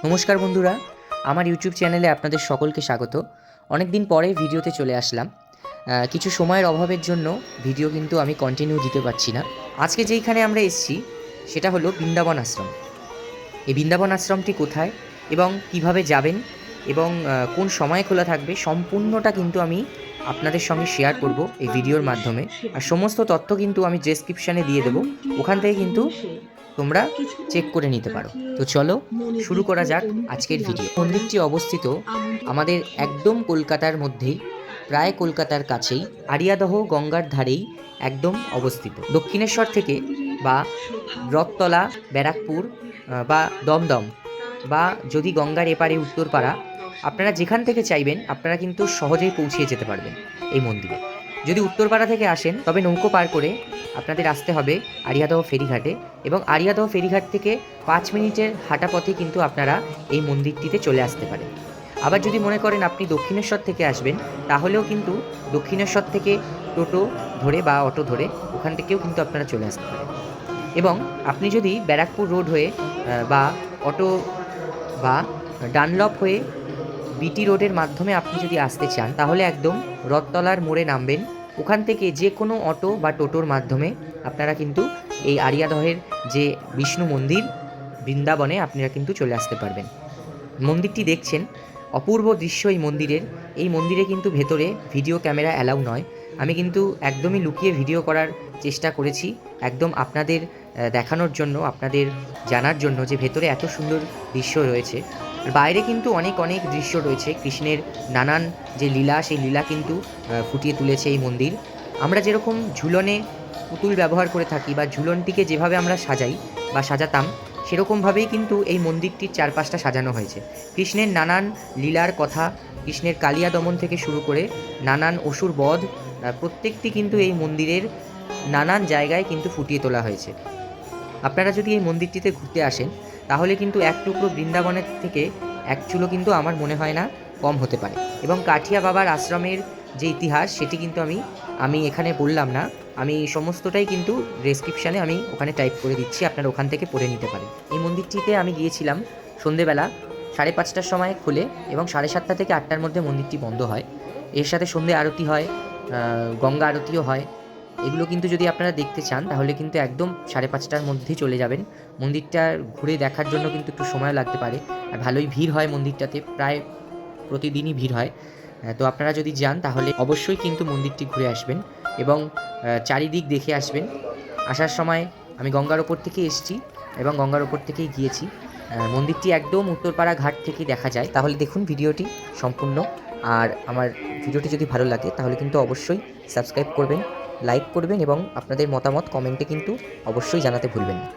নমস্কার বন্ধুরা, আমার ইউটিউব চ্যানেলে আপনাদের সকলকে স্বাগত। অনেক দিন পরে ভিডিওতে চলে আসলাম। কিছু সময়ের অভাবের জন্য ভিডিও কিন্তু আমি কন্টিনিউ দিতে পারছি না। আজকে যেইখানে আমরা এসেছি সেটা হলো বৃন্দাবন আশ্রম। এই বৃন্দাবন আশ্রমটি কোথায় এবং কিভাবে যাবেন এবং কোন সময়ে খোলা থাকবে সম্পূর্ণটা কিন্তু আমি আপনাদের সঙ্গে শেয়ার করব এই ভিডিওর মাধ্যমে। আর সমস্ত তথ্য কিন্তু আমি ডেসক্রিপশানে দিয়ে দেবো, ওখান থেকে কিন্তু তোমরা চেক করে নিতে পারো। তো চলো শুরু করা যাক আজকের ভিডিও। মন্দিরটি অবস্থিত আমাদের একদম কলকাতার মধ্যেই, প্রায় কলকাতার কাছেই, আড়িয়াদহ গঙ্গার ধারেই একদম অবস্থিত। দক্ষিণেশ্বর থেকে বা রথতলা, ব্যারাকপুর বা দমদম বা যদি গঙ্গার এপারে উত্তরপাড়া, আপনারা যেখান থেকে চাইবেন আপনারা কিন্তু সহজেই পৌঁছিয়ে যেতে পারবেন এই মন্দিরে। যদি উত্তরপাড়া থেকে আসেন তবে নৌকো পার করে আপনাদের আসতে হবে আড়িয়াদহ ফেরিঘাটে, এবং আড়িয়াদহ ফেরিঘাট থেকে 5 মিনিটের হাঁটা পথে কিন্তু আপনারা এই মন্দিরটিতে চলে আসতে পারেন। আবার যদি মনে করেন আপনি দক্ষিণেশ্বর থেকে আসবেন, তাহলেও কিন্তু দক্ষিণেশ্বর থেকে টোটো ধরে বা অটো ধরে ওখান থেকেও কিন্তু আপনারা চলে আসতে পারেন। এবং আপনি যদি ব্যারাকপুর রোড হয়ে বা অটো বা ডানলপ হয়ে বিটি রোডের মাধ্যমে আপনি যদি আসতে চান, তাহলে একদম রথতলার মোড়ে নামবেন। ওখান থেকে যে কোনো অটো বা টোটোর মাধ্যমে আপনারা কিন্তু এই আড়িয়াদহের যে বিষ্ণু মন্দির বৃন্দাবনে আপনারা কিন্তু চলে আসতে পারবেন। মন্দিরটি দেখছেন, অপূর্ব দৃশ্য এই মন্দিরের। এই মন্দিরে কিন্তু ভেতরে ভিডিও ক্যামেরা অ্যালাউ নয়। আমি কিন্তু একদমই লুকিয়ে ভিডিও করার চেষ্টা করেছি, একদম আপনাদের দেখানোর জন্য, আপনাদের জানার জন্য যে ভেতরে এত সুন্দর দৃশ্য রয়েছে। আর বাইরে কিন্তু অনেক অনেক দৃশ্য রয়েছে, কৃষ্ণের নানান যে লীলা, সেই লীলা কিন্তু ফুটিয়ে তুলেছে এই মন্দির। আমরা যেরকম ঝুলনে পুতুল ব্যবহার করে থাকি বা ঝুলনটিকে যেভাবে আমরা সাজাই বা সাজাতাম, সেরকমভাবেই কিন্তু এই মন্দিরটির চারপাশটা সাজানো হয়েছে। কৃষ্ণের নানান লীলার কথা, কৃষ্ণের কালিয়া দমন থেকে শুরু করে নানান অসুর বধ, প্রত্যেকটি কিন্তু এই মন্দিরের নানান জায়গায় কিন্তু ফুটিয়ে তোলা হয়েছে। আপনারা যদি এই মন্দিরটিতে ঘুরতে আসেন, তাহলে কিন্তু এক টুকরো বৃন্দাবনের থেকে এক চুলো কিন্তু আমার মনে হয় না কম হতে পারে। এবং কাঠিয়া বাবার আশ্রমের যে ইতিহাস, সেটি কিন্তু আমি এখানে বললাম না, আমি সমস্তটাই কিন্তু ডেসক্রিপশানে আমি ওখানে টাইপ করে দিচ্ছি, আপনারা ওখান থেকে পড়ে নিতে পারেন। এই মন্দিরটিতে আমি গিয়েছিলাম সন্ধেবেলা 5:30টার সময় খুলে, এবং 7:30 থেকে 8টার মধ্যে মন্দিরটি বন্ধ হয়। এর সাথে সন্ধে আরতি হয়, গঙ্গা আরতিও হয়। এগুলো কিন্তু যদি আপনারা দেখতে চান, তাহলে কিন্তু একদম 5:30টার মধ্যেই চলে যাবেন। মন্দিরটা ঘুরে দেখার জন্য কিন্তু একটু সময় লাগতে পারে, আর ভালোই ভিড় হয় মন্দিরটাতে, প্রায় প্রতিদিনই ভিড় হয়। তো আপনারা যদি যান তাহলে অবশ্যই কিন্তু মন্দিরটি ঘুরে আসবেন এবং চারিদিক দেখে আসবেন। আসার সময় আমি গঙ্গার ওপর থেকে এসেছি এবং গঙ্গার ওপর থেকেই গিয়েছি। মন্দিরটি একদম উত্তরপাড়া ঘাট থেকেই দেখা যায়। তাহলে দেখুন ভিডিওটি সম্পূর্ণ। আর আমার ভিডিওটি যদি ভালো লাগে তাহলে কিন্তু অবশ্যই সাবস্ক্রাইব করবেন, লাইক করবেন এবং আপনাদের মতামত কমেন্টে কিন্তু অবশ্যই জানাতে ভুলবেন না।